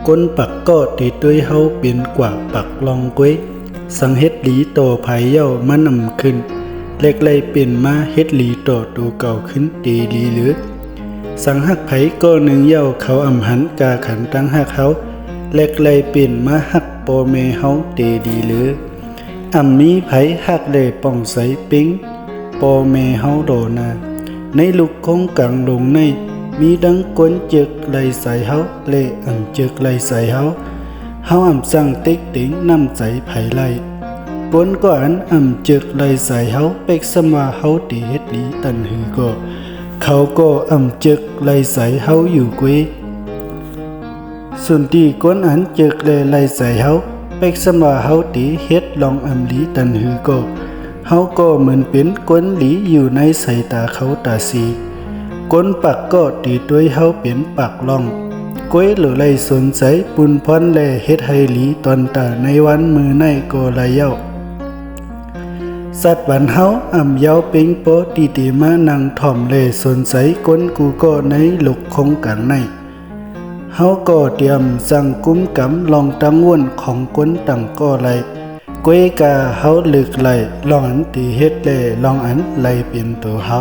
ก้นปักก็ตีด้วยเฮาเป็นกว่าปักลองก้วยสังเฮ็ดหลีโตไผเย้ามานำขึ้นเล็กเลยเป็นมาเฮ็ดหลีโตตัวเก่าขึ้นตีดีหรือสังหักไผก็หนึ่งเย้าเขาอำหันกาขันตั้งหักเขาเล็กเลยเป็นมาหักโปเมเฮาตีดีหรือมีไผหักเลยป่องใสปิ้งโปเมเฮาโดนาในลูกคงกังลงในมีดังก้นจึกไหลใส่เฮาเละจึกไหลใส่เฮาสั่งติ๊กติ๋งน้ำใจไผไหลก้นก็จึกไหลใส่เฮาเป็กสมาเฮาตีเฮ็ดดีตันหือก็เขาก็จึกไหลใส่เฮาอยู่กวยส่วนที่ก้นจึกเลยไหลใส่เฮาเป็กสมาเฮาตีเฮ็ดลองหลีตันหือก็เฮาก็เหมือนเป็นก้นหลีอยู่ในสายตาเขาตาสีก้นปักก็ตีด้วยเฮาเป็นปักล่องก้อยหรือไรสนใจปุนพรแลเฮ็ดให้หลีตอนตาในวันมือในก็ไหลเย้าสัตว์วันเฮาเย้าเป็งโปตีมานั่งถ่อมแลสนใจก้นกูก็ในลุกคงกังในเฮาก็เตรียมสั่งกุ้มกำลองตังวนของก้นตังก็ไหลก้อยกาเฮาลึกไหลลองตีเฮ็ดแลลองไหลเป็นตัวเฮา